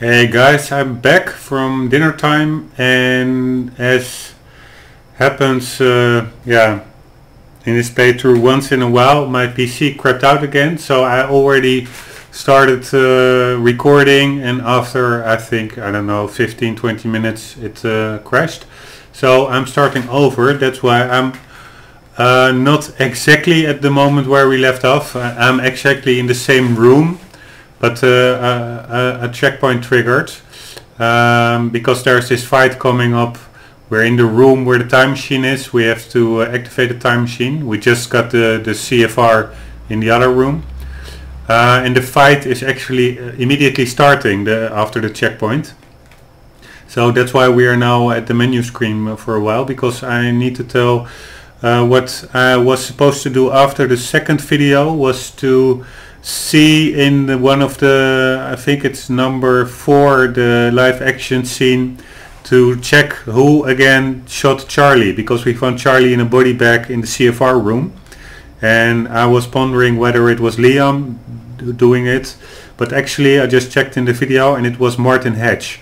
Hey guys, I'm back from dinner time, and as happens in this playthrough once in a while, my PC crapped out again, so I already started recording, and after I think, I don't know, 15-20 minutes it crashed. So I'm starting over. That's why I'm not exactly at the moment where we left off. I'm exactly in the same room, but a checkpoint triggered because there's this fight coming up. We're in the room where the time machine is. We have to activate the time machine. We just got the CFR in the other room, and the fight is actually immediately starting after the checkpoint. So that's why we are now at the menu screen for a while, because I need to tell what I was supposed to do after the second video was to see in one of the, I think it's number 4, the live action scene, to check who again shot Charlie, because we found Charlie in a body bag in the CFR room, and I was pondering whether it was Liam doing it, but actually I just checked in the video and it was Martin Hedge.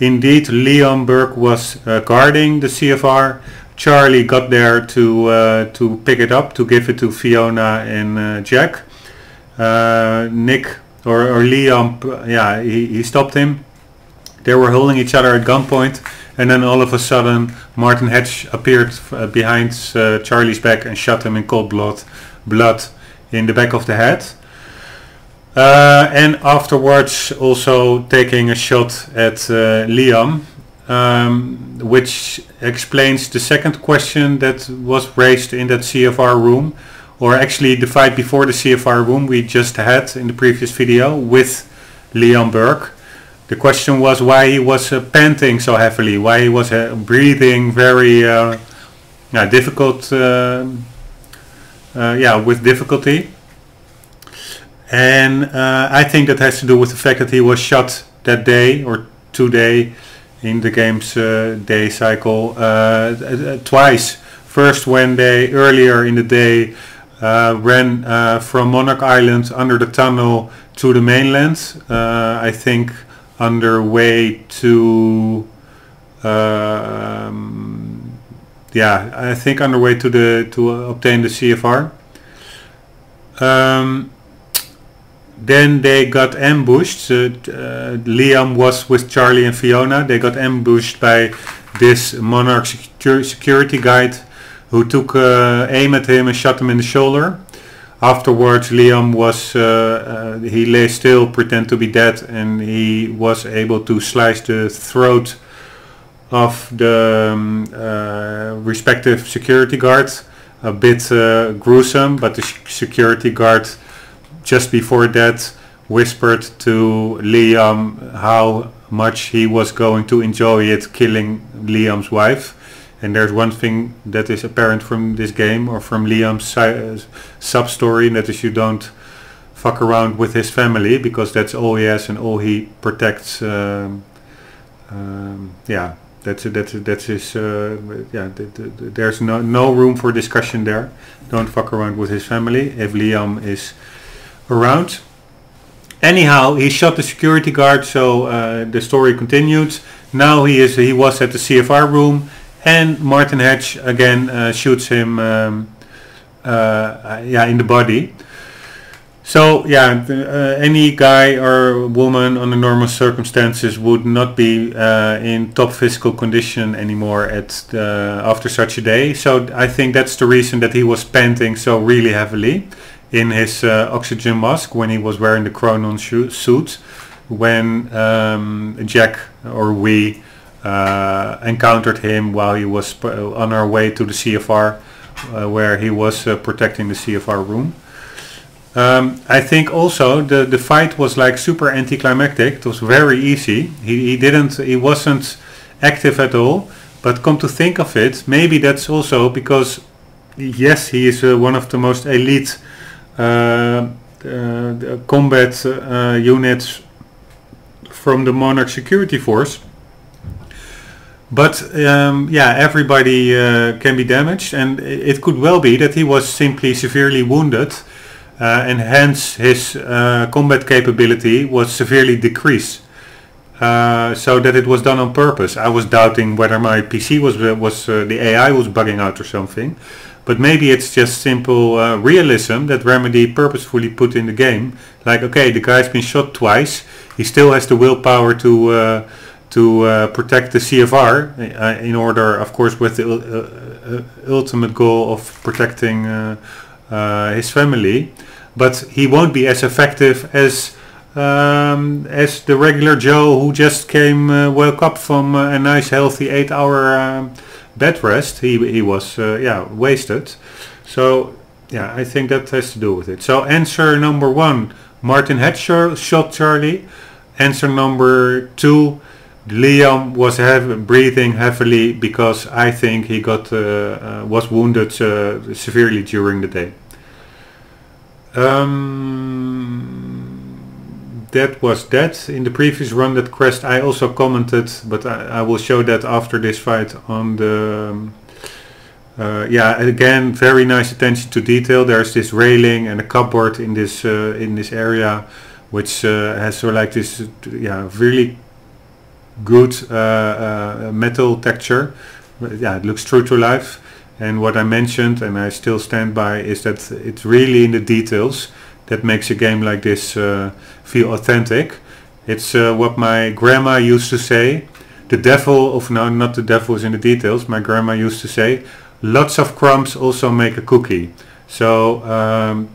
Indeed, Liam Burke was guarding the CFR. Charlie got there to pick it up, to give it to Fiona and Jack. Nick or Liam, he stopped him. They were holding each other at gunpoint, and then all of a sudden Martin Hedge appeared behind Charlie's back and shot him in cold blood in the back of the head. And afterwards also taking a shot at Liam, which explains the second question that was raised in that CFR room, or actually the fight before the CFR room we just had in the previous video with Liam Burke. The question was why he was panting so heavily, why he was breathing very difficult, with difficulty. And I think that has to do with the fact that he was shot that day or today in the game's day cycle twice. First when they earlier in the day ran from Monarch Island under the tunnel to the mainland, I think on their way to to obtain the CFR. Then they got ambushed. Liam was with Charlie and Fiona. They got ambushed by this Monarch security guide who took aim at him and shot him in the shoulder. Afterwards, Liam was he lay still, pretend to be dead, and he was able to slice the throat of the respective security guard. A bit gruesome, but the security guard just before that whispered to Liam how much he was going to enjoy it killing Liam's wife. And there's one thing that is apparent from this game, or from Liam's sub-story, and that is you don't fuck around with his family, because that's all he has and all he protects. That's his. There's no room for discussion there. Don't fuck around with his family if Liam is around. Anyhow, he shot the security guard, so the story continued. Now he was at the CFR room, and Martin Hedge again shoots him in the body. So any guy or woman under normal circumstances would not be in top physical condition anymore after such a day. So I think that's the reason that he was panting so really heavily in his oxygen mask when he was wearing the Chronon suit, when Jack or we encountered him while he was on our way to the CFR, where he was protecting the CFR room. I think also the fight was like super anticlimactic. It was very easy. He wasn't active at all. But come to think of it, maybe that's also because yes, he is one of the most elite combat units from the Monarch security force, but everybody can be damaged, and it could well be that he was simply severely wounded, and hence his combat capability was severely decreased. so that it was done on purpose. I was doubting whether my PC was the AI was bugging out or something, but maybe it's just simple realism that Remedy purposefully put in the game. Like, okay, the guy's been shot twice, he still has the willpower to protect the CFR in order, of course, with the ultimate goal of protecting his family, but he won't be as effective as the regular Joe who just woke up from a nice healthy 8-hour bed rest. He was wasted. So yeah, I think that has to do with it. So answer number 1, Martin had shot Charlie. Answer number 2, Liam was breathing heavily because I think he was wounded severely during the day. That was that. In the previous run that crashed, I also commented, but I will show that after this fight on the... again, very nice attention to detail. There's this railing and a cupboard in this area, which has sort of like this really good metal texture. It looks true to life. And what I mentioned, and I still stand by, is that it's really in the details that makes a game like this feel authentic. It's what my grandma used to say. The devil of, no, not the devil is in the details. My grandma used to say, lots of crumbs also make a cookie. So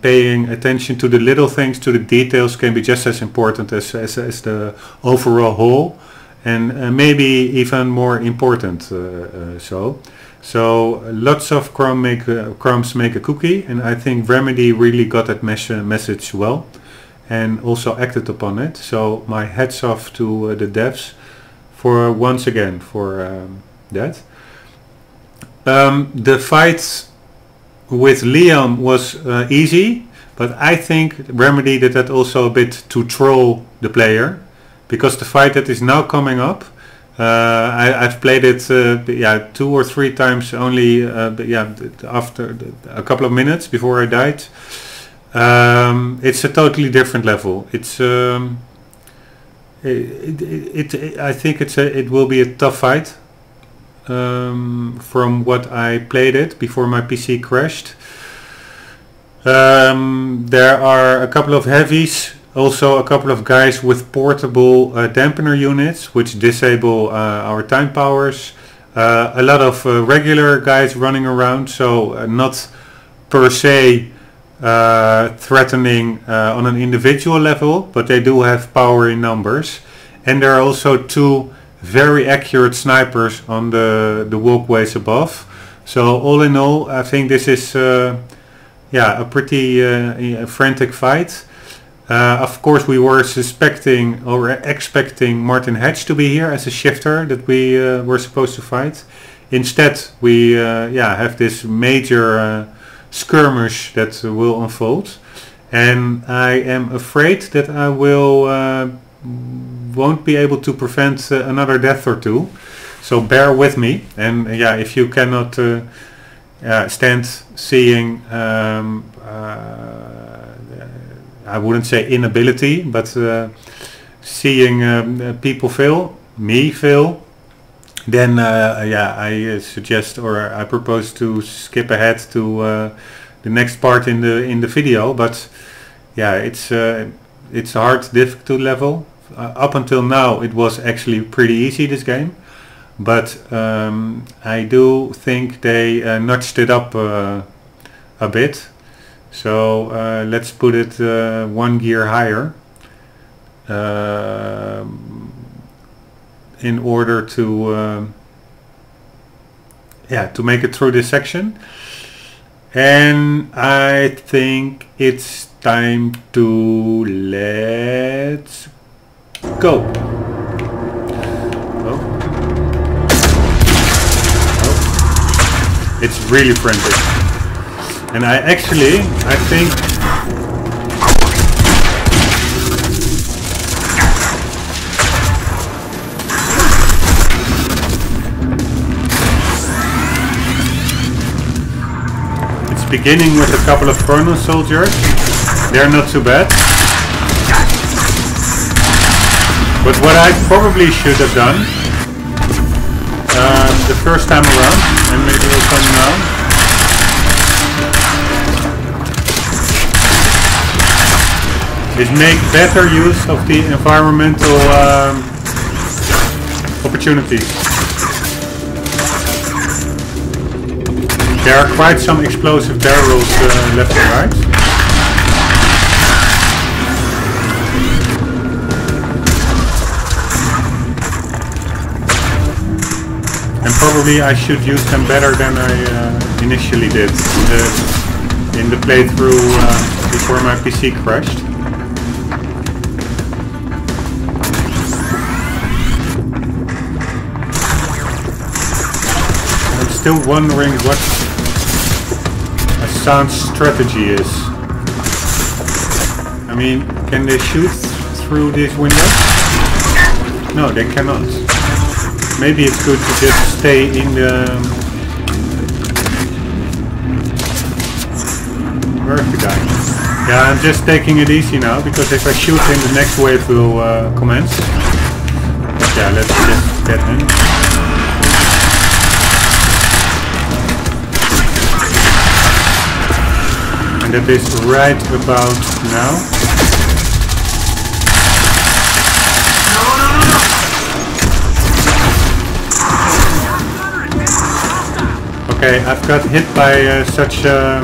paying attention to the little things, to the details, can be just as important as the overall whole, and maybe even more important. So lots of crumbs make a cookie, and I think Remedy really got that message well, and also acted upon it. So my hats off to the devs for once again for that. The fight with Liam was easy, but I think Remedy did that also a bit to troll the player, because the fight that is now coming up, I've played it 2 or 3 times only, after a couple of minutes before I died. It's a totally different level. It's I think it will be a tough fight. From what I played it before my PC crashed. There are a couple of heavies, also a couple of guys with portable dampener units which disable our time powers. A lot of regular guys running around, so not per se threatening on an individual level, but they do have power in numbers. And there are also 2 very accurate snipers on the walkways above. So all in all, I think this is a pretty frantic fight. Of course, we were suspecting or expecting Martin Hedge to be here as a shifter that we were supposed to fight. Instead, we have this major skirmish that will unfold, and I am afraid that I won't be able to prevent another death or 2, so bear with me. And if you cannot stand seeing, I wouldn't say inability, but seeing people fail, me fail, then I suggest, or I propose to skip ahead to the next part in the video. But it's a hard, difficult level. Up until now it was actually pretty easy, this game, but I do think they notched it up a bit. So let's put it 1 gear higher in order to make it through this section. And I think it's time to let's go. Oh. It's really frantic. And I think it's beginning with a couple of chrono soldiers. They're not too bad. But what I probably should have done the first time around, and maybe also now, is make better use of the environmental opportunities. There are quite some explosive barrels left and right. And probably I should use them better than I initially did in the playthrough before my PC crashed. I'm still wondering what a sound strategy is. I mean, can they shoot through these windows? No, they cannot. Maybe it's good to just stay in the... Where is the guy? Yeah, I'm just taking it easy now, because if I shoot him, the next wave will commence. But yeah, let's just get him. And that is right about now. Okay, I've got hit by such a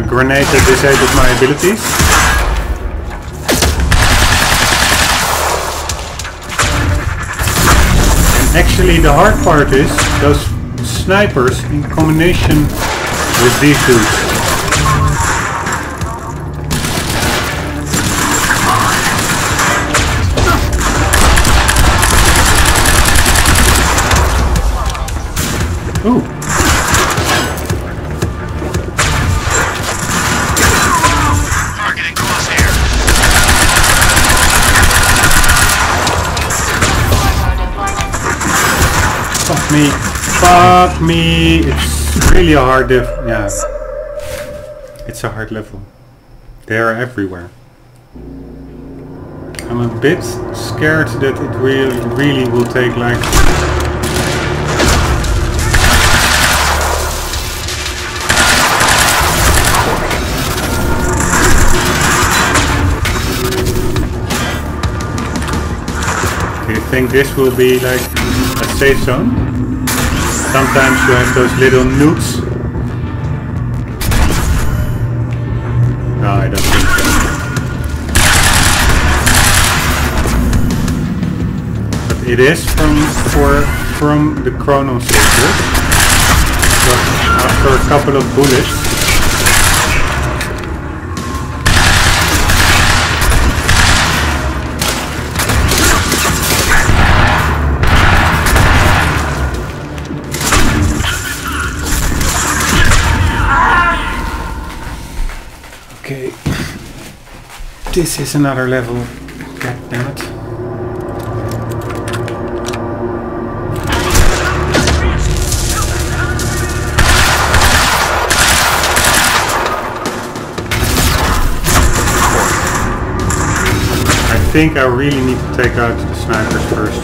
grenade that disabled my abilities. And actually the hard part is those snipers in combination with these dudes. Ooh. Targeting close here. Fuck me. Fuck me. It's really a hard yeah. It's a hard level. They are everywhere. I'm a bit scared that it really will take like I think this will be like a safe zone. Sometimes you have those little nukes. No, I don't think so. But it is from the chrono stages. So after a couple of bullets. Okay, this is another level. God damn it. I think I really need to take out the snipers first.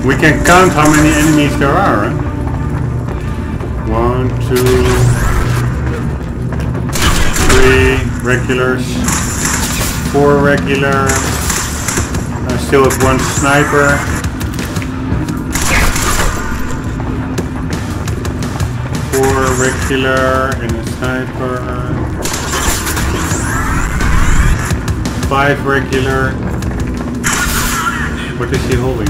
We can count how many enemies there are. Huh? 1, 2, 3 regulars, 4 regular. I still have 1 sniper. 4 regular and a sniper. 5 regular. What is he holding?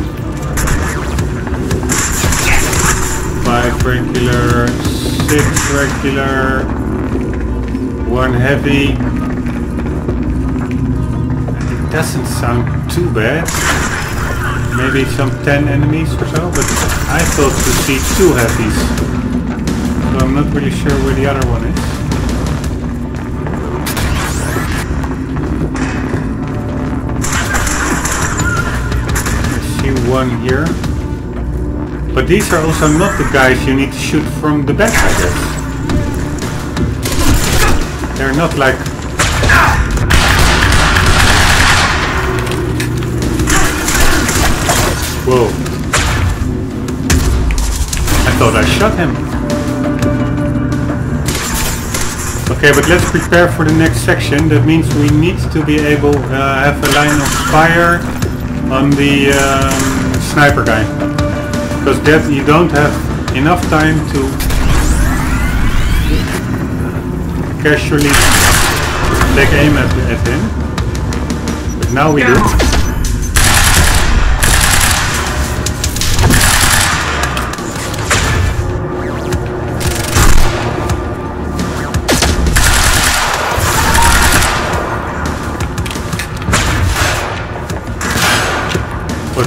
regular, 6 regular, 1 heavy. It doesn't sound too bad. Maybe some 10 enemies or so, but I thought to see 2 heavies. So I'm not really sure where the other one is. I see 1 here. But these are also not the guys you need to shoot from the back, I guess. They're not like... Whoa. I thought I shot him. Okay, but let's prepare for the next section. That means we need to be able to have a line of fire on the sniper guy. Because that you don't have enough time to casually take aim at him. But now we do.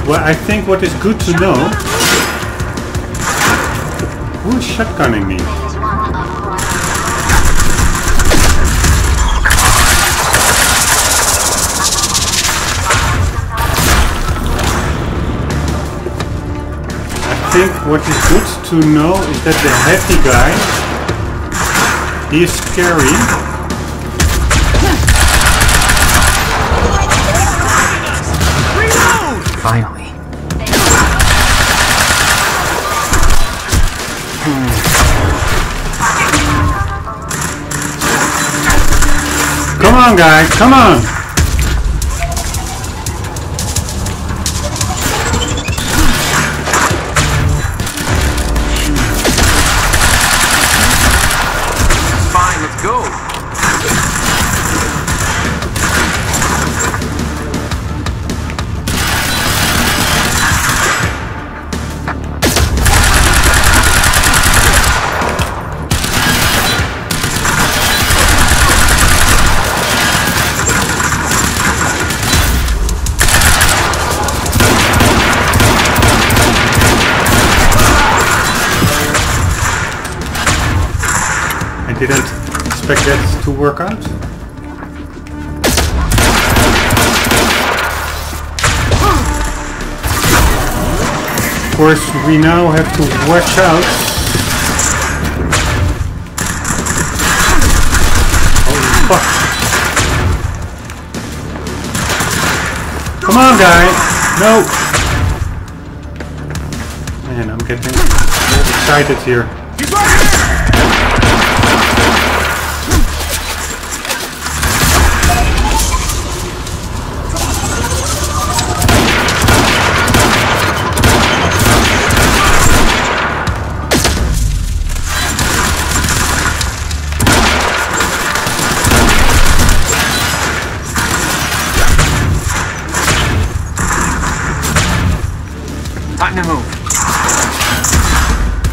But I think what is good to know, who is shotgunning me? I think what is good to know is that the heavy guy, he is scary. Finally. Come on, guys, come on! Fine, let's go. I didn't expect that to work out. Of course, we now have to watch out. Holy fuck. Come on, guy! No! Man, I'm getting excited here. Time to move.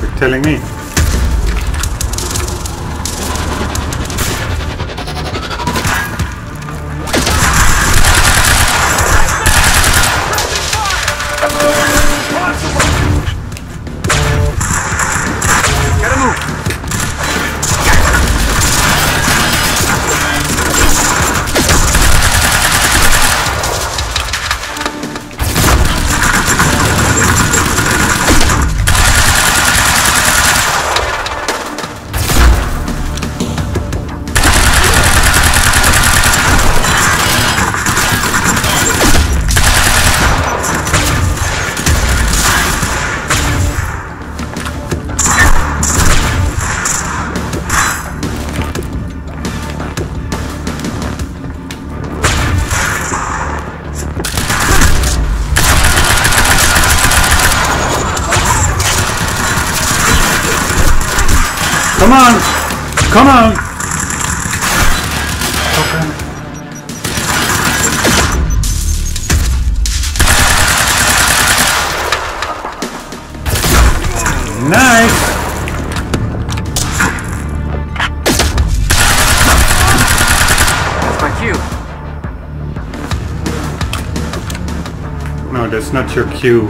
You're telling me. Gotta move. Come on! Come on! Okay. Nice! that's not your cue.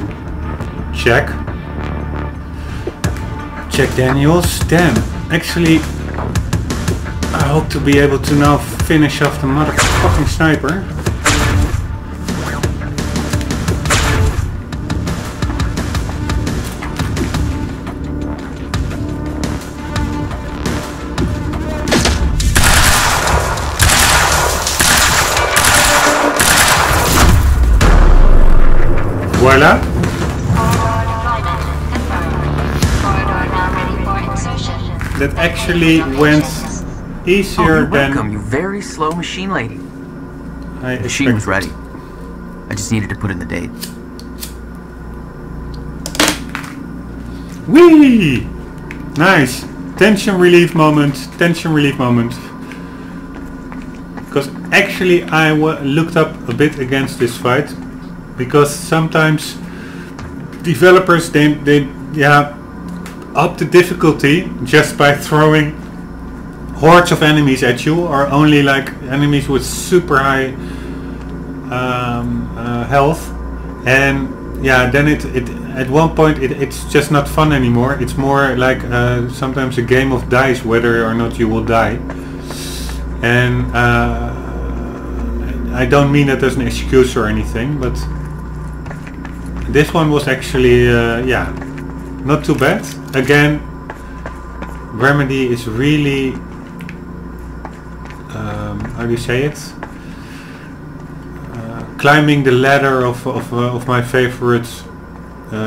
Check. Check Daniels. Damn. Actually, I hope to be able to now finish off the motherfucking sniper. Voila. That actually went easier you're welcome, than you very slow machine lady. I The machine was expected. ready. I just needed to put in the date. Whee! Nice. Tension relief moment. Tension relief moment. Because actually I looked up a bit against this fight. Because sometimes developers they up the difficulty just by throwing hordes of enemies at you, or only like enemies with super high health, and yeah, then it at one point it's just not fun anymore. It's more like sometimes a game of dice whether or not you will die. And I don't mean that as an excuse or anything, but this one was actually yeah, not too bad. Again, Remedy is really how do you say it? Climbing the ladder of my favorite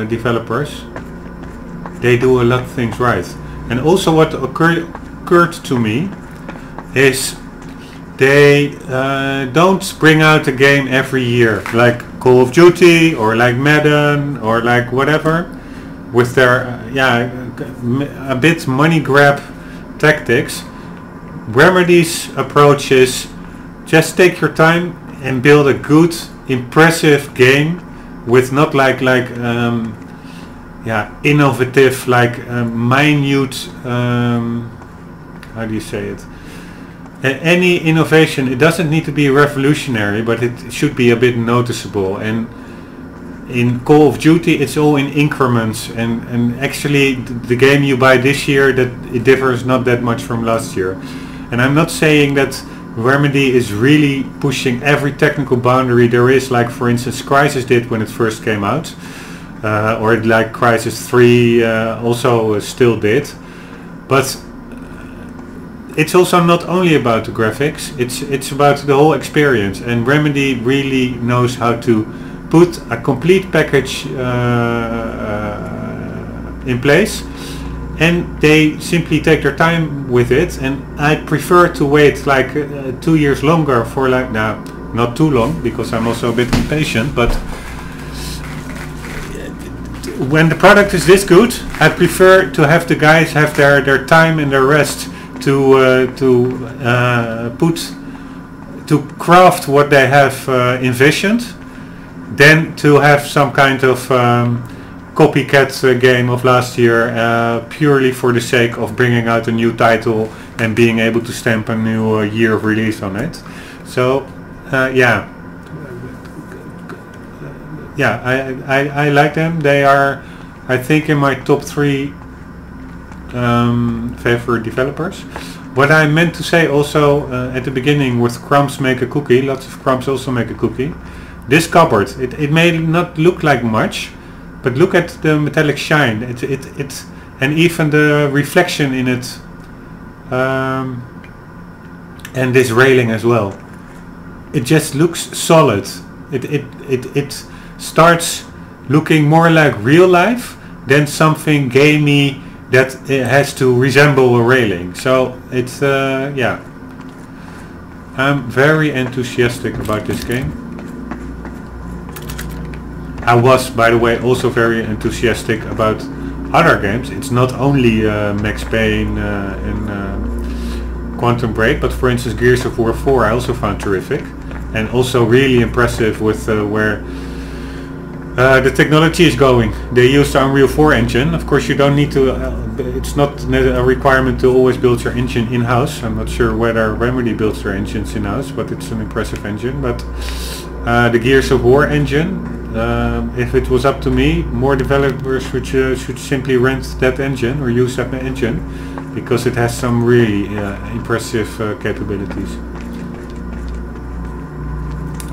developers. They do a lot of things right. And also what occurred to me is they don't bring out a game every year like Call of Duty or like Madden or like whatever, with their a bit money grab tactics. Remedy's approach is just take your time and build a good, impressive game with not like innovative, like minute, how do you say it? Any innovation, it doesn't need to be revolutionary, but it should be a bit noticeable. And in Call of Duty it's all in increments, and actually the game you buy this year, that it differs not that much from last year. And I'm not saying that Remedy is really pushing every technical boundary there is, like for instance Crysis did when it first came out, or like Crysis 3 also still did, but it's also not only about the graphics, it's about the whole experience, and Remedy really knows how to put a complete package in place, and they simply take their time with it. And I prefer to wait like 2 years longer for like, now not too long because I'm also a bit impatient, but when the product is this good, I prefer to have the guys have their time and their rest to craft what they have envisioned, than to have some kind of copycat game of last year purely for the sake of bringing out a new title and being able to stamp a new year of release on it. So I like them. They are, I think, in my top 3 favorite developers. What I meant to say also at the beginning with Crumbs make a cookie, lots of Crumbs also make a cookie. This cupboard, it may not look like much, but look at the metallic shine. It and even the reflection in it, and this railing as well. It just looks solid. It starts looking more like real life than something gamey that it has to resemble a railing. So it's yeah, I'm very enthusiastic about this game. I was, by the way, also very enthusiastic about other games. It's not only Max Payne and Quantum Break, but for instance Gears of War 4 I also found terrific, and also really impressive with where the technology is going. They used the Unreal 4 engine. Of course you don't need to, it's not a requirement to always build your engine in-house. I'm not sure whether Remedy builds their engines in-house, but it's an impressive engine. But the Gears of War engine, if it was up to me, more developers should simply rent that engine or use that engine, because it has some really impressive capabilities.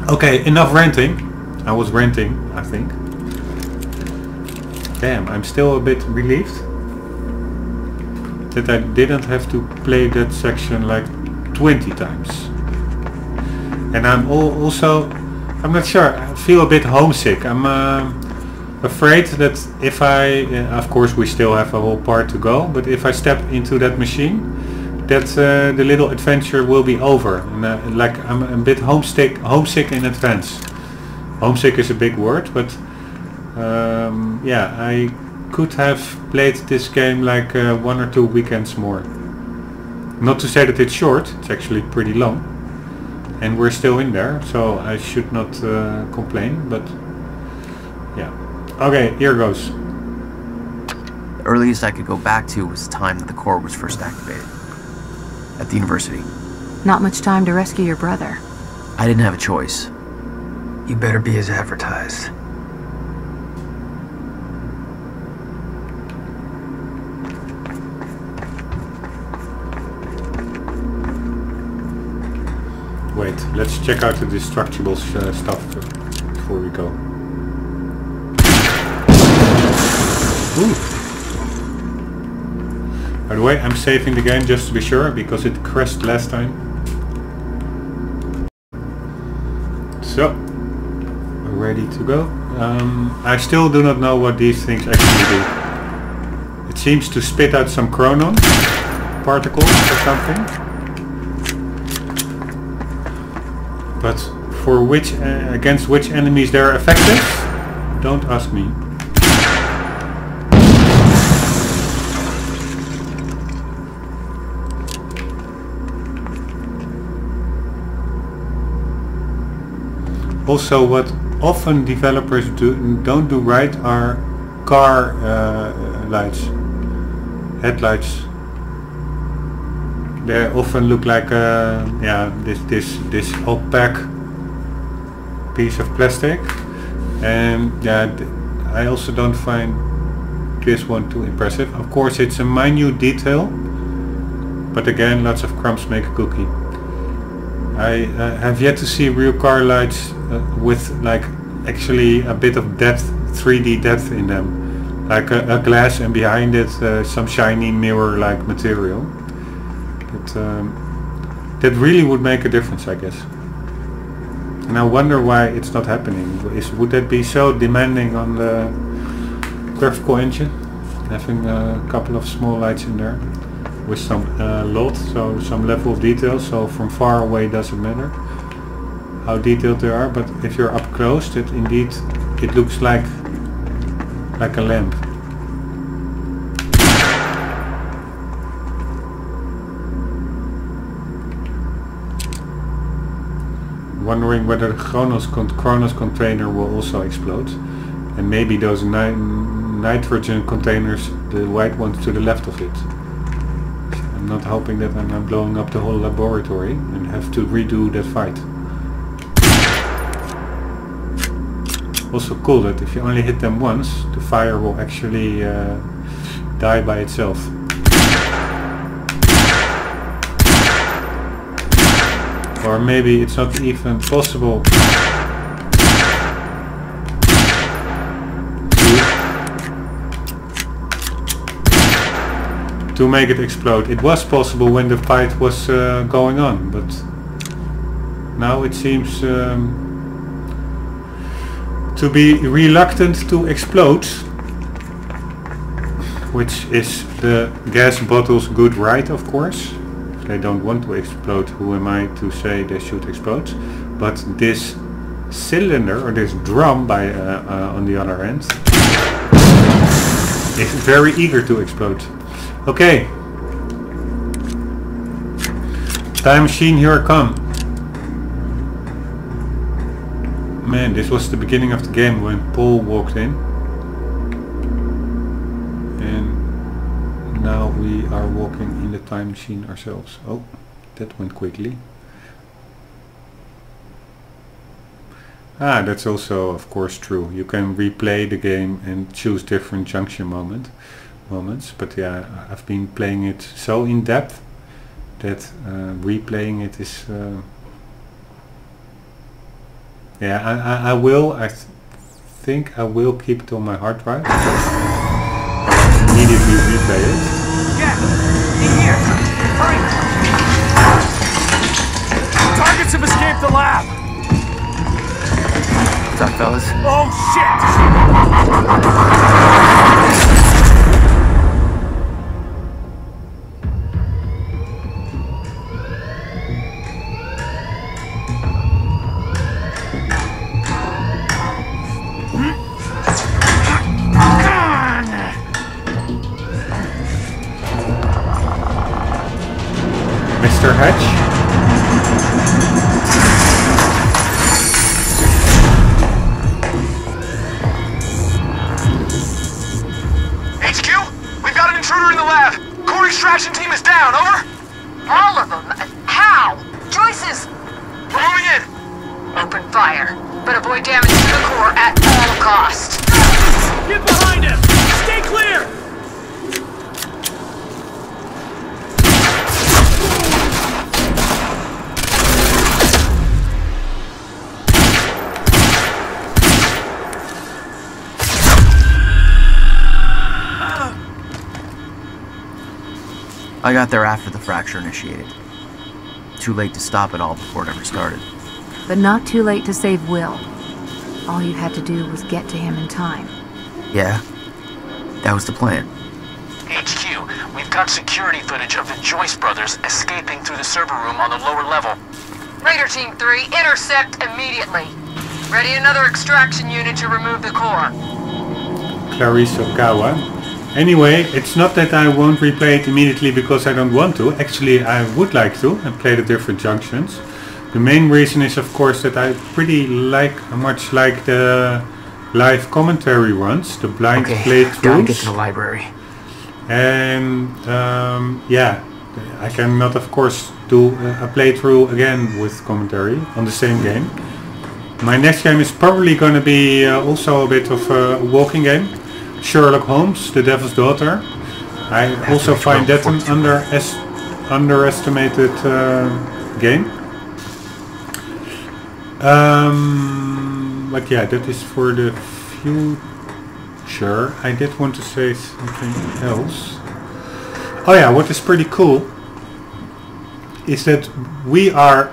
Okay, enough ranting. I was ranting, I think. Damn, I'm still a bit relieved that I didn't have to play that section like 20 times. And I'm also, I'm not sure, I feel a bit homesick. I'm afraid that if I, of course we still have a whole part to go, but if I step into that machine, that the little adventure will be over. And like I'm a bit homesick in advance. Homesick is a big word, but yeah, I could have played this game like 1 or 2 weekends more. Not to say that it's short, it's actually pretty long. And we're still in there, so I should not complain, but yeah. Okay, here goes. The earliest I could go back to was the time that the core was first activated. At the university. Not much time to rescue your brother. I didn't have a choice. You better be as advertised. Wait, let's check out the Destructibles stuff before we go. Ooh. By the way, I'm saving the game just to be sure, because it crashed last time. So, we're ready to go. I still do not know what these things actually do. It seems to spit out some chronon particles or something. But for which, against which enemies they're effective, don't ask me. Also, what often developers don't do right are car lights, headlights. They often look like yeah, this opaque piece of plastic, and yeah, I also don't find this one too impressive. Of course, it's a minute detail, but again, lots of crumbs make a cookie. I have yet to see real car lights with like actually a bit of depth, 3D depth in them, like a glass and behind it some shiny mirror-like material. But that really would make a difference, I guess. And I wonder why it's not happening. Would that be so demanding on the graphical engine, having a couple of small lights in there with some lot, so some level of detail, so from far away doesn't matter how detailed they are, but if you're up close, it indeed it looks like a lamp. Wondering whether the Kronos container will also explode, and maybe those nitrogen containers, the white ones to the left of it. I'm not hoping that I'm blowing up the whole laboratory and have to redo that fight. Also cool that if you only hit them once, the fire will actually die by itself. Or maybe it's not even possible to make it explode. It was possible when the fight was going on, but now it seems to be reluctant to explode, which is the gas bottle's good right, of course. If they don't want to explode, who am I to say they should explode? But this cylinder, or this drum by on the other end, is very eager to explode. Okay, time machine, here I come. Man, this was the beginning of the game when Paul walked in, and now we are walking in the time machine ourselves. Oh, that went quickly. Ah, that's also of course true. You can replay the game and choose different junction moments. But yeah, I've been playing it so in depth that replaying it is... yeah, I will. I think I will keep it on my hard drive. Immediately replay it. Yeah, in here. Hurry. Targets have escaped the lab. What's up, fellas? Oh shit! Mr. Hatch? HQ, we've got an intruder in the lab. Core extraction team is down, over. All of them? How? Joyce's! We're moving in. Open fire, but avoid damage to the core at all costs. Get behind him. Stay clear. I got there after the fracture initiated. Too late to stop it all before it ever started. But not too late to save Will. All you had to do was get to him in time. Yeah, that was the plan. HQ, we've got security footage of the Joyce brothers escaping through the server room on the lower level. Raider Team 3, intercept immediately. Ready another extraction unit to remove the core. Clarice Okawa. Anyway, it's not that I won't replay it immediately because I don't want to. Actually, I would like to and play the different junctions. The main reason is of course that I pretty much like the live commentary runs, the blind Gotta playthroughs. get to the library. And yeah, I cannot of course do a playthrough again with commentary on the same game. My next game is probably going to be also a bit of a walking game. Sherlock Holmes, The Devil's Daughter. I also find that an underestimated game. But yeah, that is for the future. I did want to say something else. Oh yeah, what is pretty cool is that we are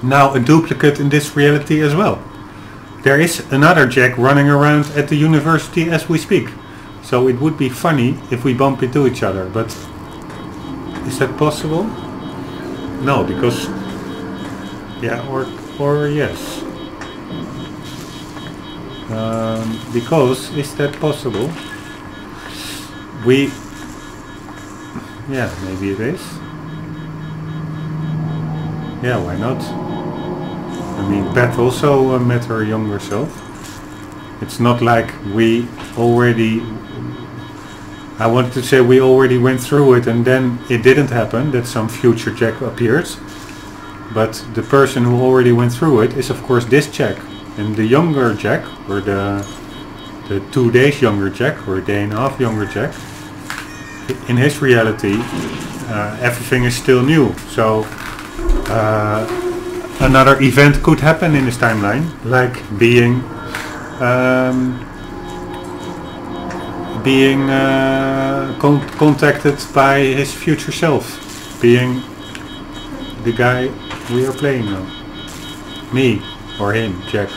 now a duplicate in this reality as well. There is another Jack running around at the university as we speak. So it would be funny if we bump into each other, but is that possible? No, because yeah, or yes. Because is that possible? Yeah, maybe it is. Yeah, why not? I mean, Beth also met her younger self. It's not like we already... I wanted to say we already went through it and then it didn't happen, that some future Jack appears. But the person who already went through it is of course this Jack. And the younger Jack, or the 2 days younger Jack, or a day and a half younger Jack, in his reality everything is still new. So another event could happen in his timeline, like being contacted by his future self, being the guy we are playing now. Me, or him, Jack,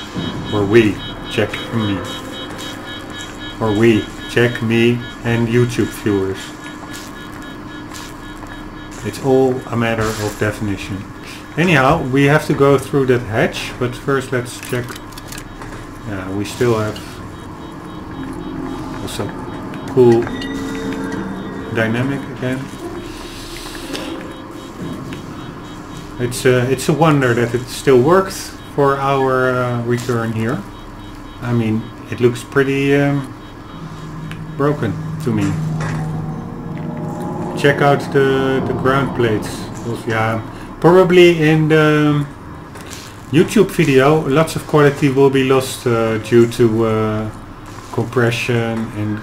or we, Jack and me. Or we, Jack, me and YouTube viewers. It's all a matter of definition. Anyhow, we have to go through that hatch, but first let's check. Yeah, we still have also cool dynamic again. It's a wonder that it still works for our return here. I mean, it looks pretty broken to me. Check out the ground plates. Yeah, probably in the YouTube video, lots of quality will be lost due to compression and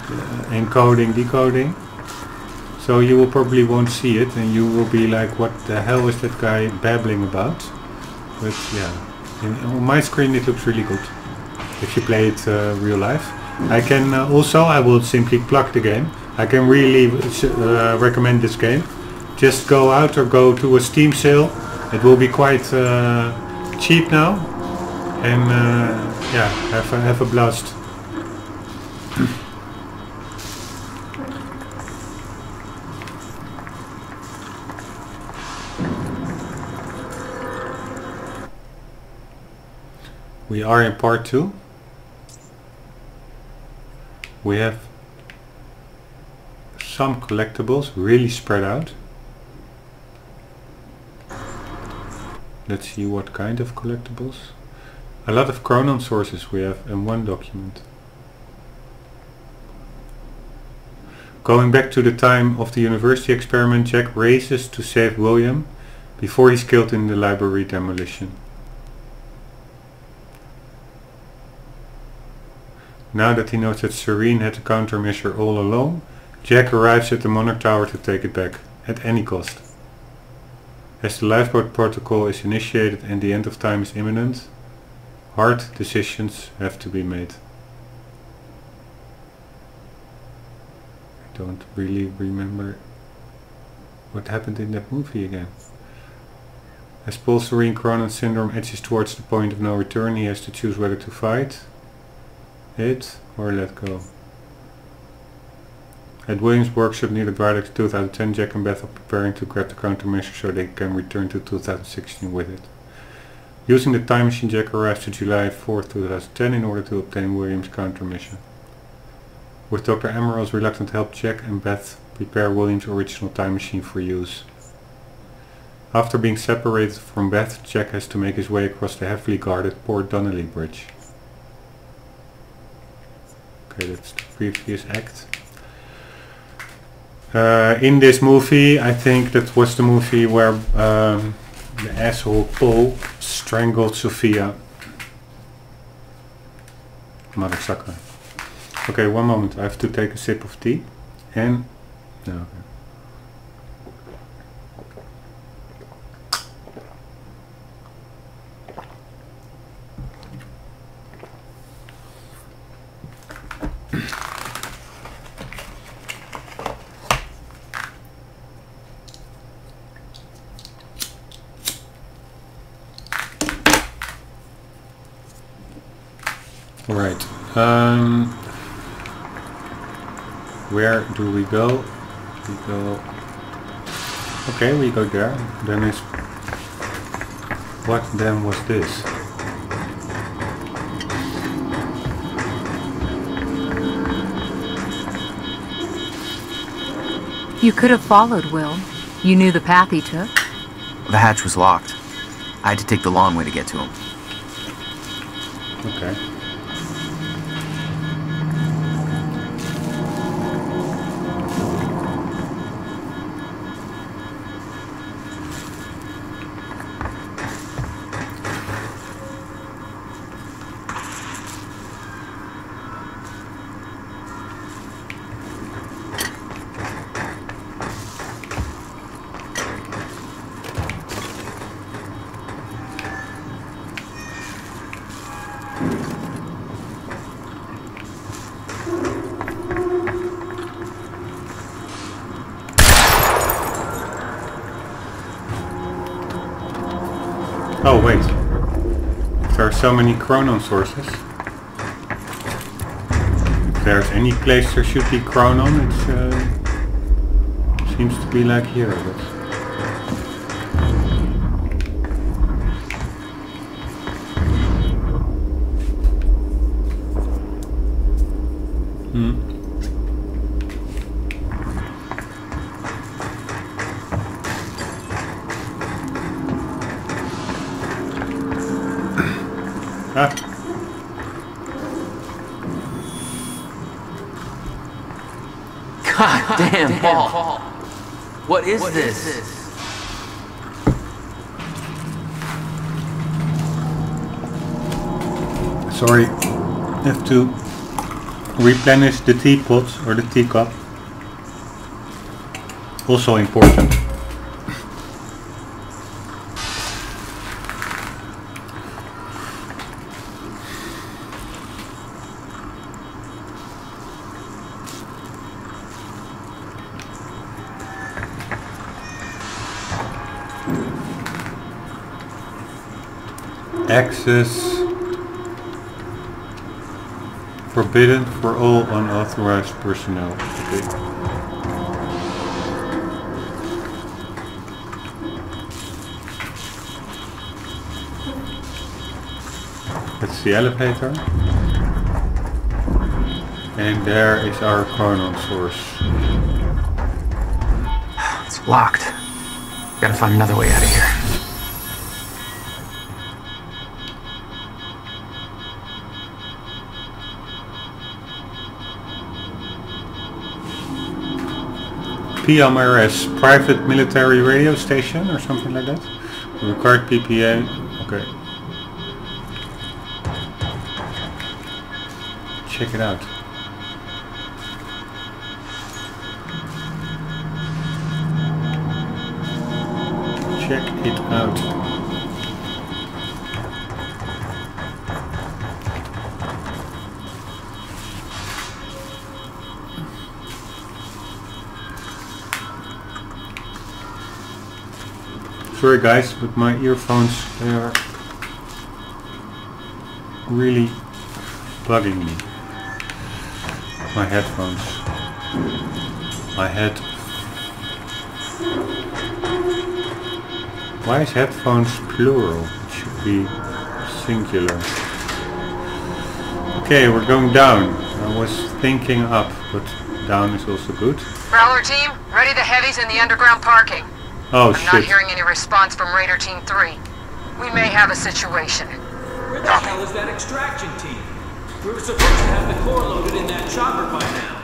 encoding, decoding. So you will probably won't see it and you will be like, what the hell is that guy babbling about? But yeah, on my screen it looks really good if you play it real life. I can I will simply plug the game. I can really recommend this game. Just go out or go to a Steam sale. It will be quite cheap now, and yeah, have a blast. We are in part 2. We have some collectibles really spread out. Let's see what kind of collectibles. A lot of Chronon sources we have in one document. Going back to the time of the university experiment, Jack races to save William before he's killed in the library demolition. Now that he knows that Serene had the countermeasure all along, Jack arrives at the Monarch Tower to take it back, at any cost. As the lifeboat protocol is initiated and the end of time is imminent, hard decisions have to be made. I don't really remember what happened in that movie again. As Paul's Serene Cronin syndrome edges towards the point of no return, he has to choose whether to fight it or let go. At Williams' workshop near the Broadest 2010, Jack and Beth are preparing to grab the countermeasure so they can return to 2016 with it. Using the time machine, Jack arrives to July 4, 2010 in order to obtain Williams' countermeasure. With Dr. Emerald's reluctant help, Jack and Beth prepare Williams' original time machine for use. After being separated from Beth, Jack has to make his way across the heavily guarded Port Donnelly Bridge. Okay, that's the previous act. In this movie, I think that was the movie where the asshole Paul strangled Sophia. Mother sucker. Okay, one moment. I have to take a sip of tea. And no. Okay. Right. Where do we go? We go. Okay, we go there. Then is. What then was this? You could have followed Will. You knew the path he took. The hatch was locked. I had to take the long way to get to him. Okay. Oh wait, if there are so many Chronon sources, if there's any place there should be Chronon, it seems to be like here. But God damn, Paul. What is this? Sorry, have to replenish the teapot or the teacup. Also important. Access forbidden for all unauthorized personnel. Okay. That's the elevator. And there is our conan source. It's locked. Gotta find another way out of here. PMRS, private military radio station or something like that. Required PPA. Okay. Check it out. Check it out. Sorry guys, but my earphones, they are really bugging me. My headphones. Why is headphones plural? It should be singular. Okay, we're going down. I was thinking up, but down is also good. Prowler team, ready the heavies in the underground parking. Oh I'm shit. not hearing any response from Raider Team 3. We may have a situation. Where the hell is that extraction team? We were supposed to have the core loaded in that chopper by now.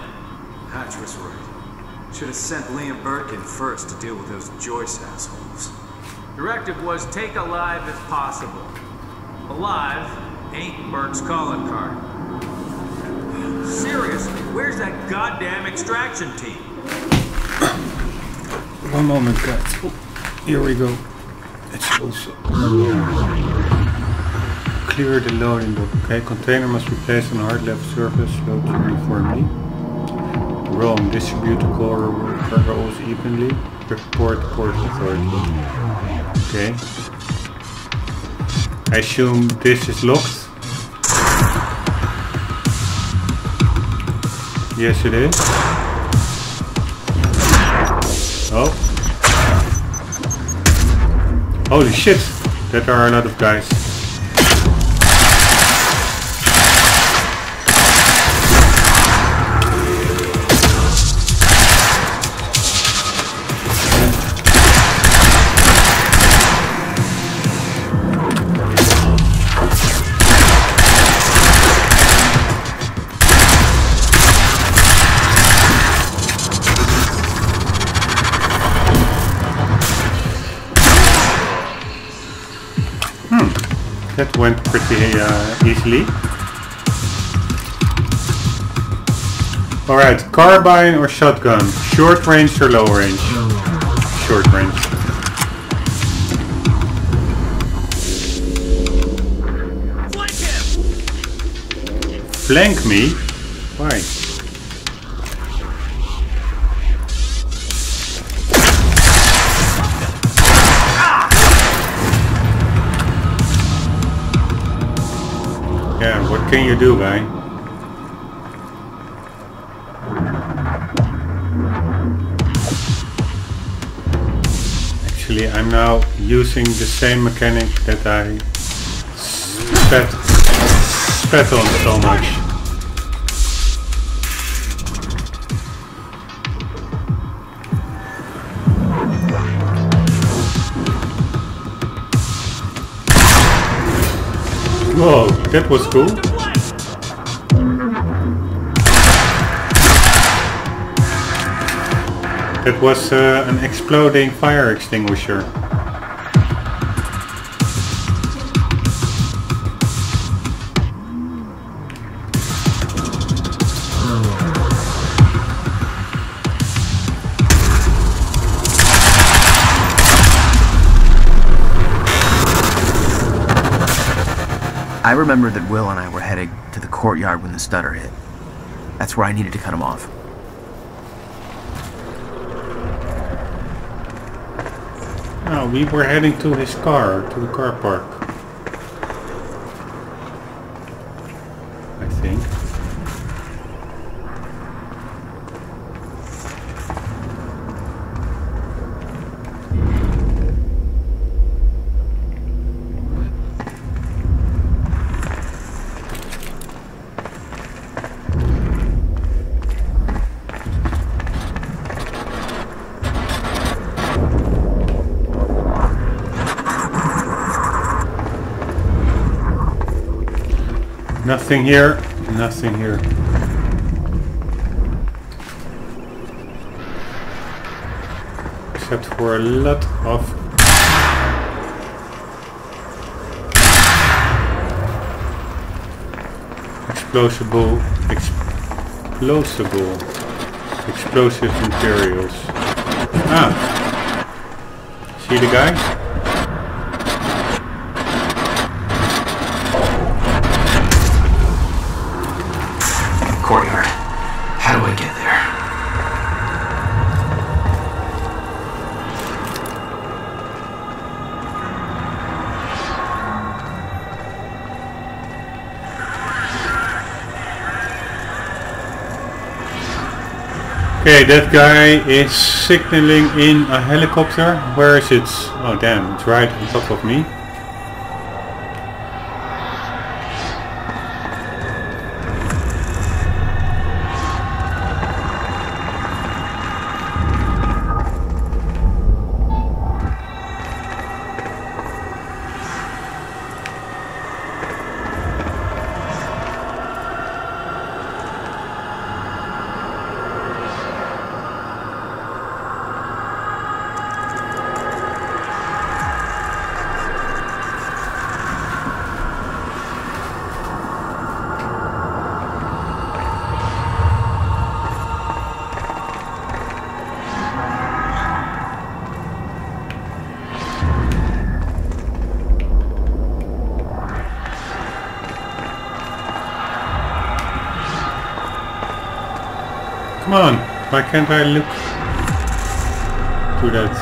Hatch was right. Should have sent Liam Birkin first to deal with those Joyce assholes. Directive was take alive if possible. Alive ain't Burke's calling card. Seriously, where's that goddamn extraction team? One moment guys. Oh, here we go. It's also clear the loading dock. Okay, container must be placed on hard left surface, load uniformly. Rome, distribute the cargo evenly. Report port authority. Okay. I assume this is locked. Yes it is. Oh. Holy shit! That are a lot of guys. That went pretty easily. Alright, carbine or shotgun? Short range or low range? Short range. Flank him! Flank me? Why? Yeah, what can you do, guy? Actually, I'm now using the same mechanic that I spat on so much. Whoa, that was cool. That was an exploding fire extinguisher. I remember that Will and I were heading to the courtyard when the stutter hit. That's where I needed to cut him off. Oh, we were heading to his car, to the car park. I think. Nothing here, nothing here. Except for a lot of explosive materials. Ah, see the guy? Courtyard. How do I get there? Okay, that guy is signaling in a helicopter. Where is it? Oh damn, it's right on top of me. Come on, why can't I look to that?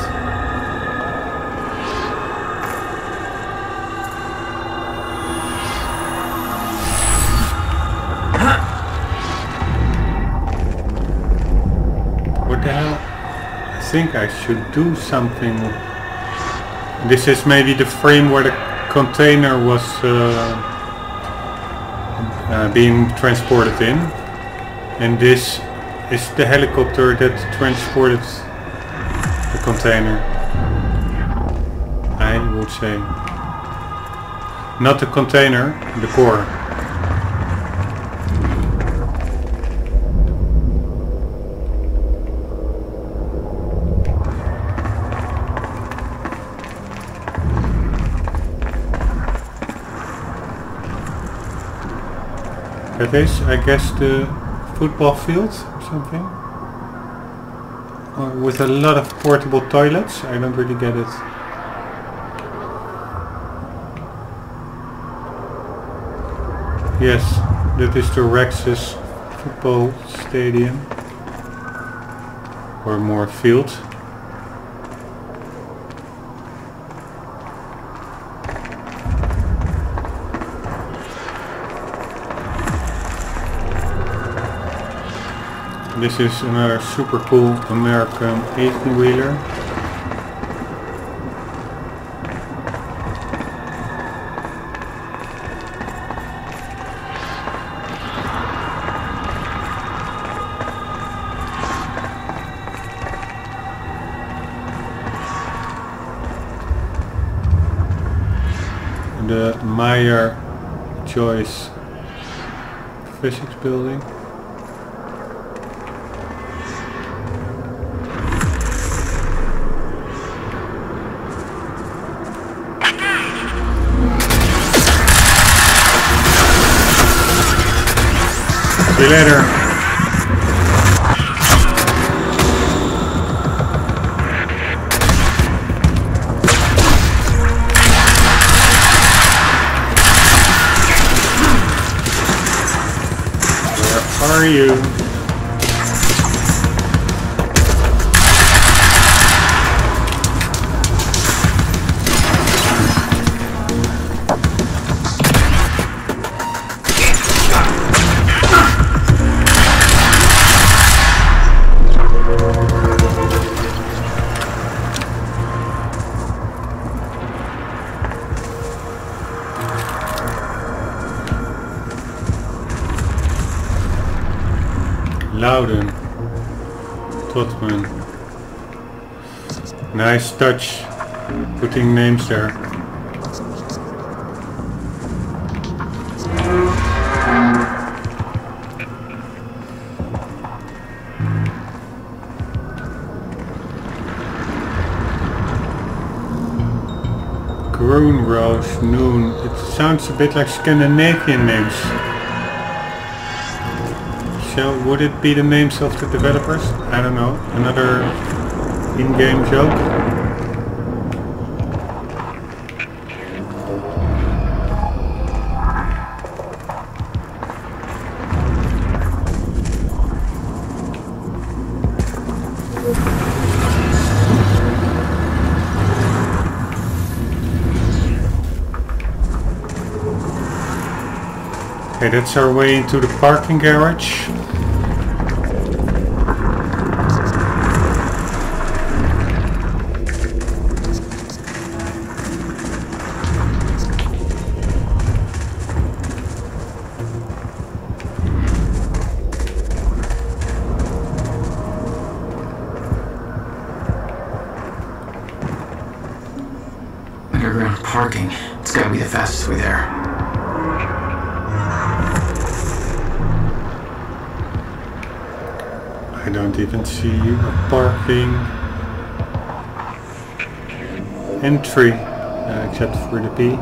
What the hell? I think I should do something. This is maybe the frame where the container was being transported in, and this is the helicopter that transported the container, I would say. Not the container, the core. That is, I guess, the football field. Something, or with a lot of portable toilets. I don't really get it. Yes, that is the Rex's football stadium, or more field. This is another super cool American 18-wheeler. The Meyer Joyce Physics Building. See you later. are you? Loudon, Totman. Nice touch, putting names there. Groenroos, Noon. It sounds a bit like Scandinavian names. So would it be the names of the developers? I don't know. Another in-game joke? Okay, that's our way into the parking garage. Underground parking. It's gotta be the fastest way there. I don't even see a parking entry, except for the P.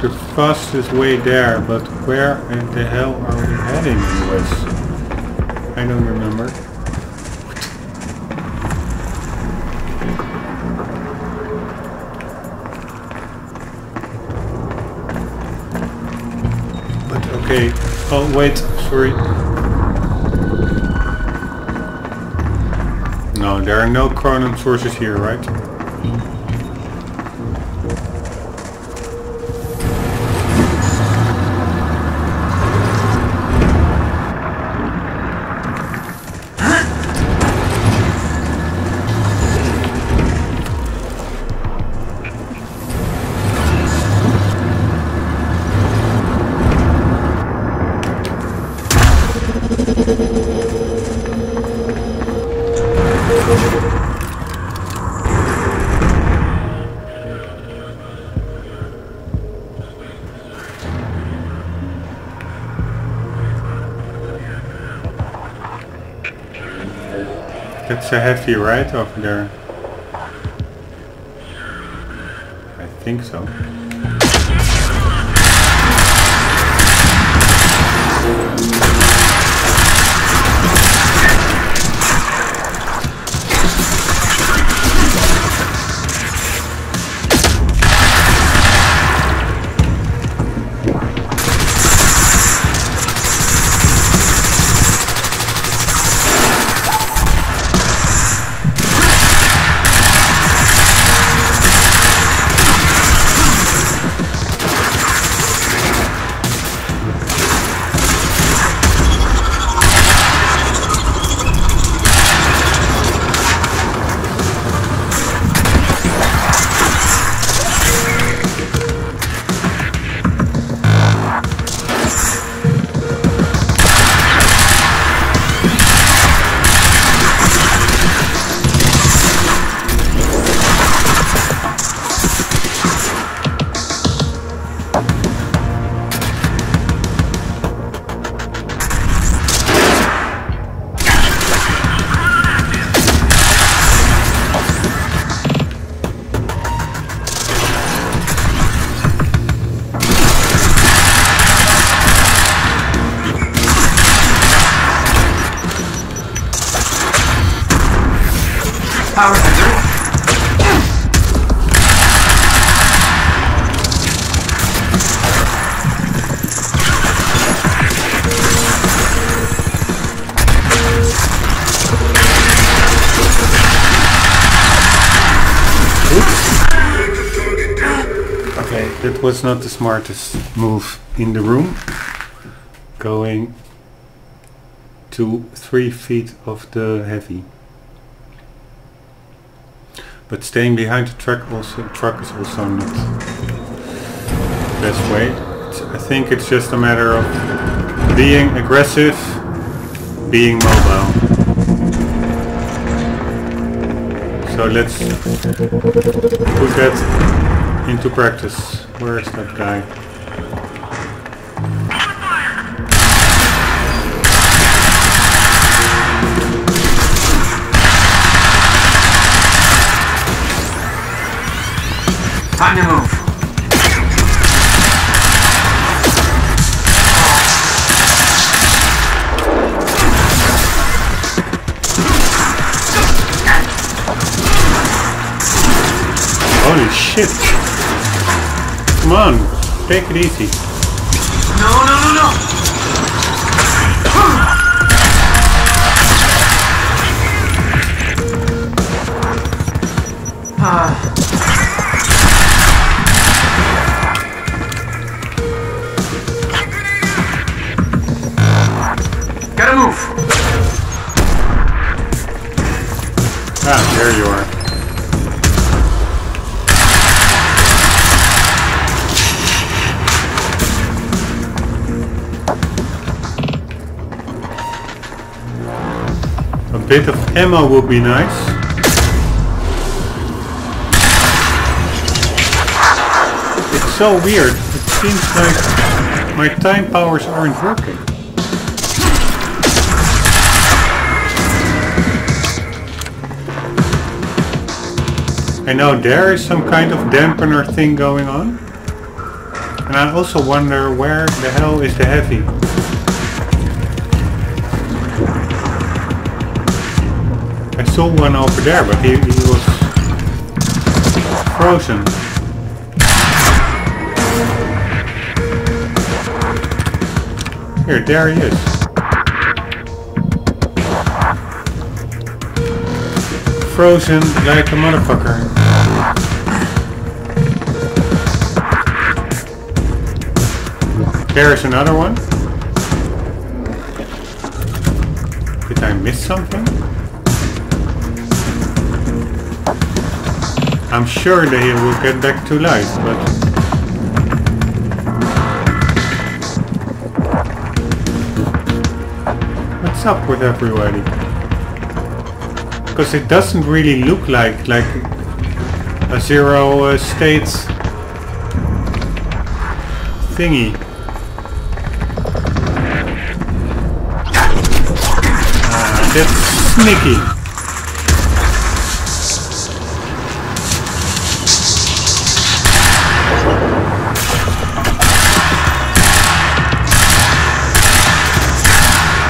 The fastest way there, but where in the hell are we heading anyways? I don't remember. But okay, oh wait, sorry. No, there are no chronon sources here, right? That's a heavy, right, over there? I think so. Power sensor. That was not the smartest move in the room. Going to 3 feet of the heavy. But staying behind the truck is also not the best way. I think it's just a matter of being aggressive, being mobile. So let's put that into practice. Where is that guy? Time to move. Holy shit! Come on, take it easy. No, no, no, no! Gotta move! Ah, there you are. A bit of ammo would be nice. It's so weird. It seems like my time powers aren't working. I know there is some kind of dampener thing going on. And I also wonder where the hell is the heavy? I saw one over there, but he was frozen. Here, there he is. Frozen like a motherfucker. There's another one. Did I miss something? I'm sure that he will get back to life, but... What's up with everybody? Because it doesn't really look like a zero state thingy. That's sneaky.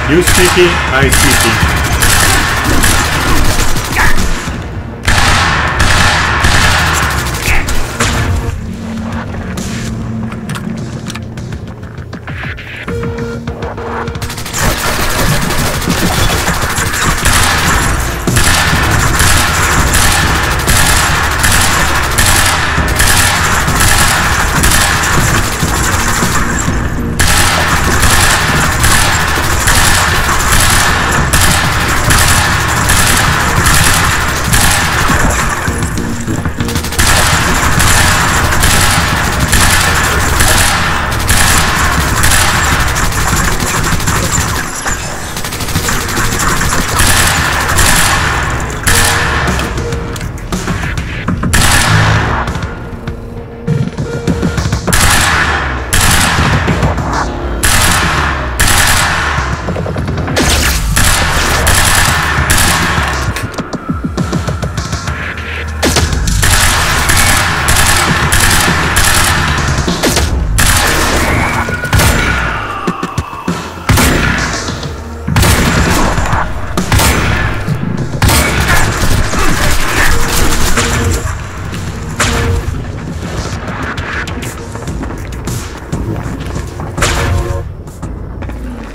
You sneaky, I sneaky.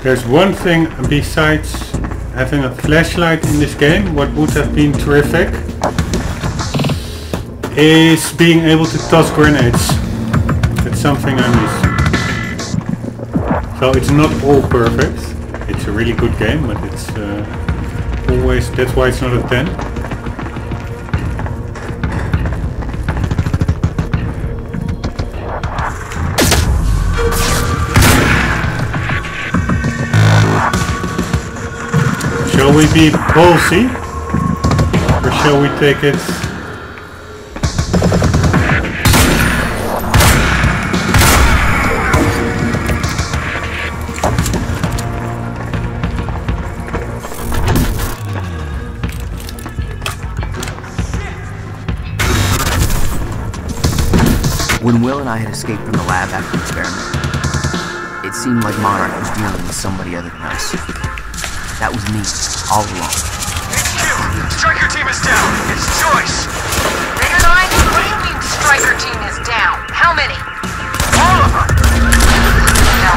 There's one thing besides having a flashlight in this game, what would have been terrific, is being able to toss grenades. something I miss. So it's not all perfect. It's a really good game, but it's always, that's why it's not a 10. Shall we be ballsy? Or shall we take it? When Will and I had escaped from the lab after the experiment, it seemed like Monarch was dealing with somebody other than us. That was me, all along. HQ! Striker team is down! It's Joyce! Bigger 9? What do you mean Striker team is down? How many? All of them! No,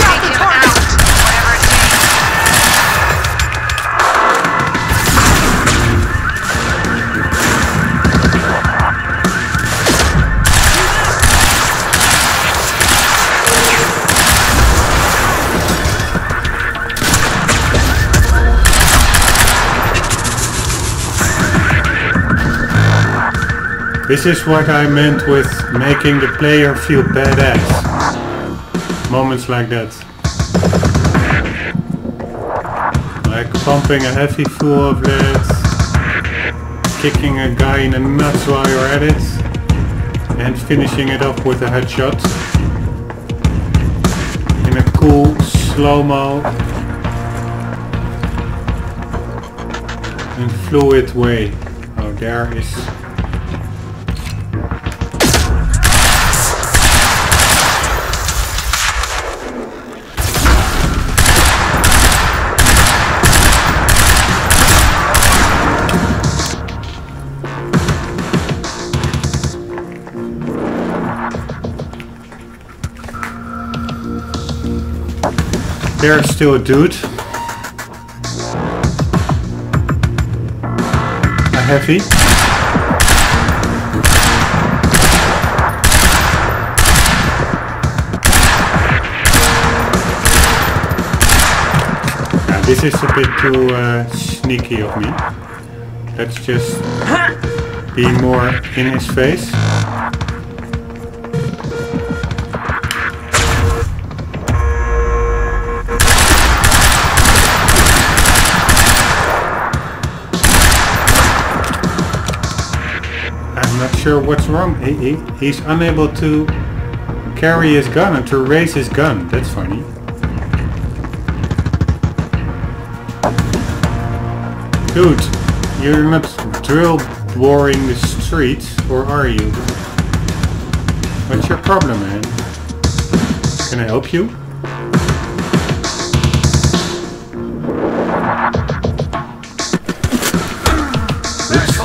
take him out, whatever it takes. This is what I meant with making the player feel badass. Moments like that. Like pumping a heavy full of lead, kicking a guy in the nuts while you're at it, and finishing it off with a headshot. In a cool, slow-mo and fluid way. Oh, there is... There's still a dude. A heavy. This is a bit too sneaky of me. Let's just be more in his face. I'm not sure what's wrong. He's unable to carry his gun and to raise his gun. That's funny. Dude, you're not drill boring the streets, or are you? What's your problem, man? Can I help you? Oops.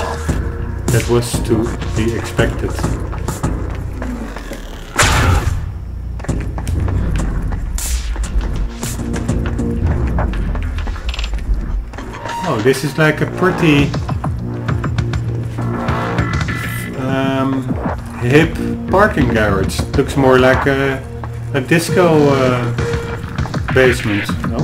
That was to be expected. Oh, this is like a pretty hip parking garage. Looks more like a disco basement, no?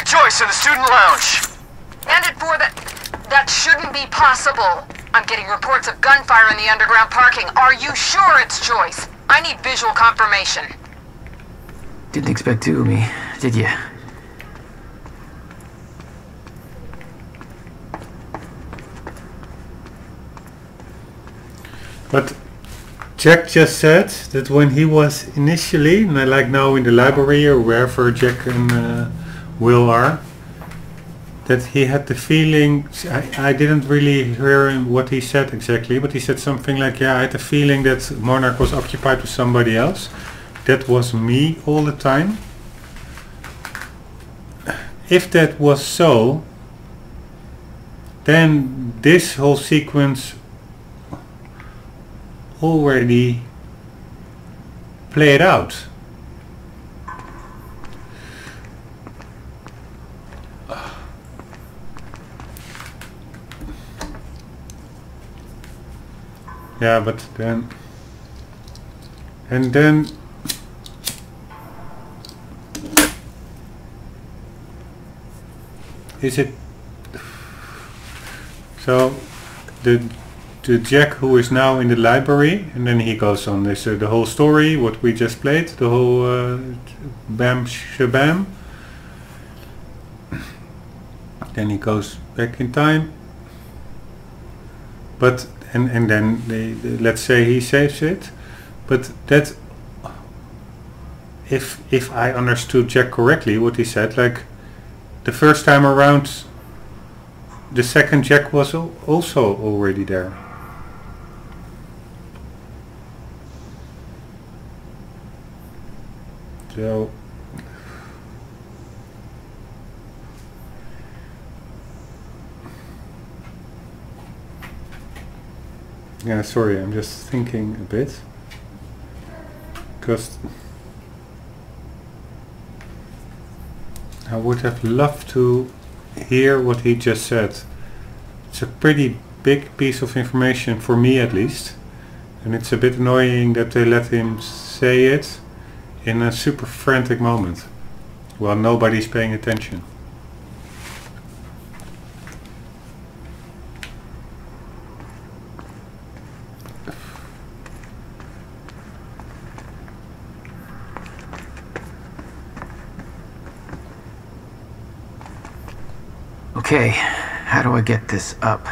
Joyce in the student lounge. And at 4 that shouldn't be possible. I'm getting reports of gunfire in the underground parking. Are you sure it's Joyce? I need visual confirmation. Didn't expect two of me, did you? But Jack just said that when he was initially, like now in the library or wherever Jack and Will are, that he had the feeling, I didn't really hear him what he said exactly, but he said something like, yeah, I had the feeling that Monarch was occupied with somebody else. That was me all the time. If that was so, then this whole sequence already played out. Yeah, but then... And then... Is it... So, the Jack who is now in the library, and then he goes on this, the whole story, what we just played, the whole bam shabam. Then he goes back in time. But... And then let's say he saves it, but that, if I understood Jack correctly, what he said, like the first time around, the second Jack was also already there. So yeah, sorry, I'm just thinking a bit, because I would have loved to hear what he just said. It's a pretty big piece of information for me at least, and it's a bit annoying that they let him say it in a super frantic moment while nobody's paying attention. Okay, how do I get this up?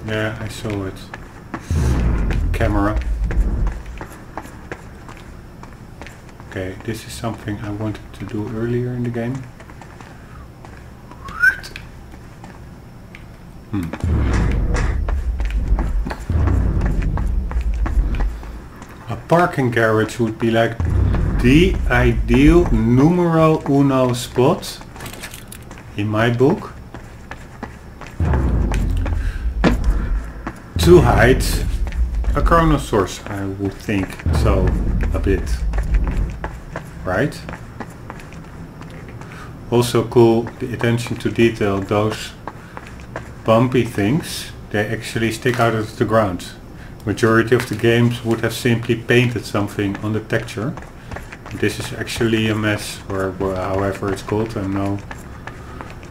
Yeah, I saw it. Camera. Okay, this is something I wanted to do earlier in the game. A parking garage would be like the ideal numero uno spot in my book to hide a Chronosaurus, I would think so, a bit, right? Also cool, the attention to detail, those bumpy things, they actually stick out of the ground. Majority of the games would have simply painted something on the texture. This is actually a mess, or however it's called. I'm no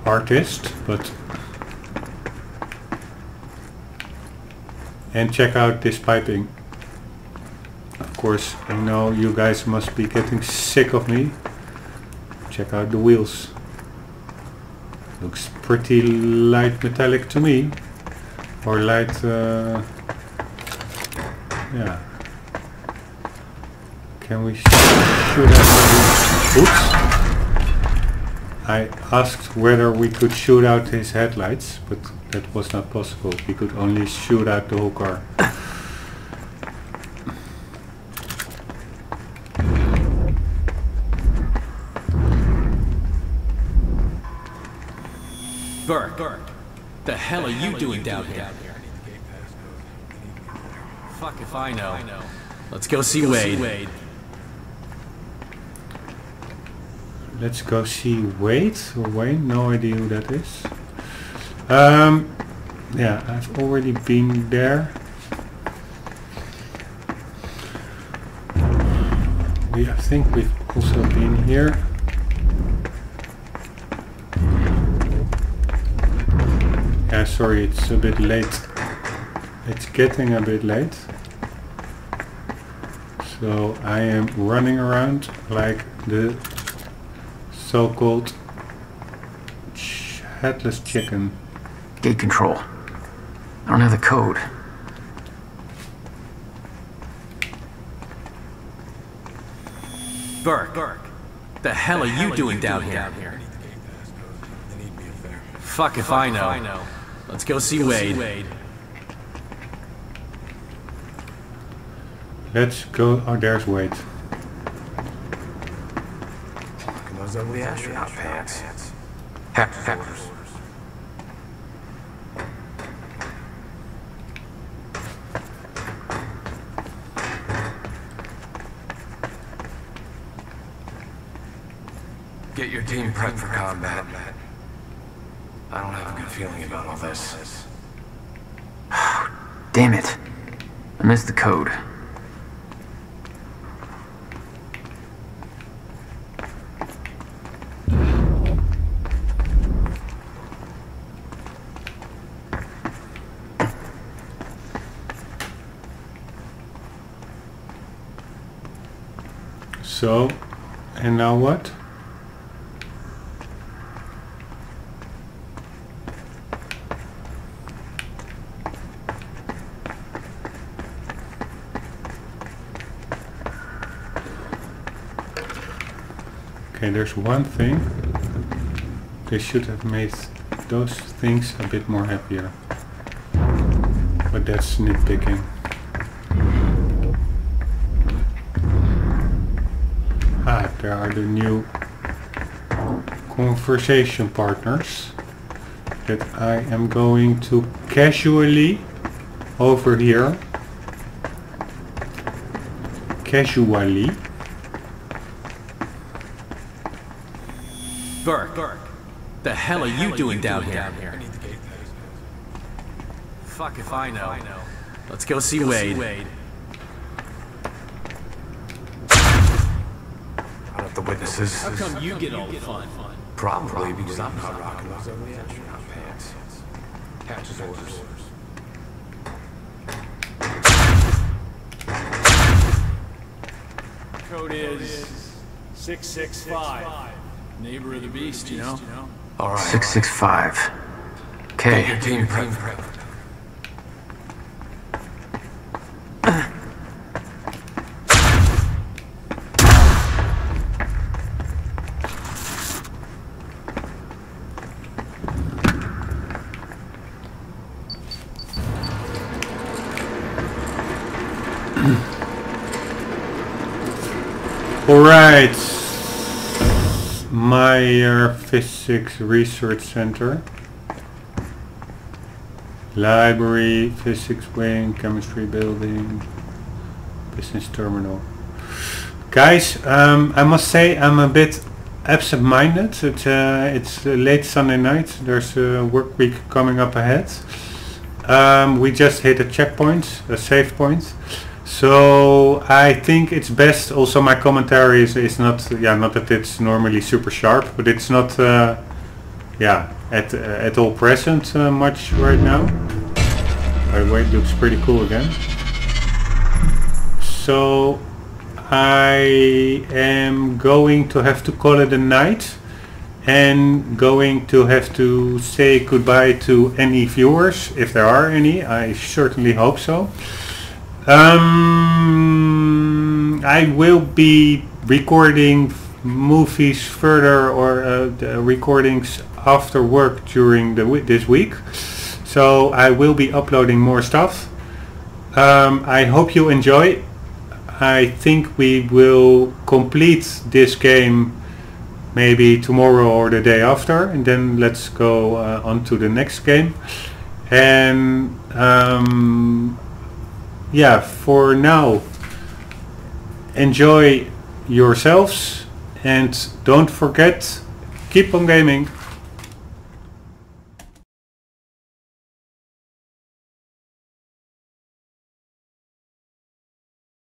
artist, but... And check out this piping. Of course, I know you guys must be getting sick of me. Check out the wheels. Looks pretty light metallic to me. Or light... yeah. Can we shoot out the... Oops! I asked whether we could shoot out his headlights, but that was not possible. We could only shoot out the whole car. Burke, the hell are you doing down here? Fuck if I know. Let's go see Wade. Let's go see Wade or Wayne, no idea who that is. Yeah, I've already been there. I think we've also been here. Yeah, sorry, it's a bit late. It's getting a bit late. So I am running around like the so-called headless chicken. Gate control. I don't have the code. Burke, the hell are you doing down here? Fuck if I know. Let's go see Wade. Let's go. Oh, there's Wade. those ugly astronaut pants. Captain's orders. Get your team prepped for combat. I don't have a good feeling about all this. Damn it. I missed the code. So, and now what? Okay, there's one thing. They should have made those things a bit more happier. But that's nitpicking. Ah, there are the new conversation partners that I am going to casually over here. Casually. Burke, the hell are you doing down here? Fuck if I know. Let's go see Wade. The witnesses. How come you get all the fun? Probably because I'm not rocking those ugly astronaut pants. Captain's orders. Code is 665. Neighbor of the beast, you know? All right. 665. Okay. Get your team prepped. Alright, Meyer Physics Research Center, Library, Physics Wing, Chemistry Building, Business Terminal. Guys, I must say I'm a bit absent-minded. It's late Sunday night, there's a work week coming up ahead. We just hit a checkpoint, a save point. So I think it's best. Also, my commentary is not, not that it's normally super sharp, but it's not, at all present much right now. By the way, it looks pretty cool again. So I am going to have to call it a night, and going to have to say goodbye to any viewers, if there are any. I certainly hope so. I will be recording movies further, or the recordings after work during this week, so I will be uploading more stuff. I hope you enjoy. I think we will complete this game maybe tomorrow or the day after, and then let's go on to the next game. And for now, enjoy yourselves and don't forget, keep on gaming.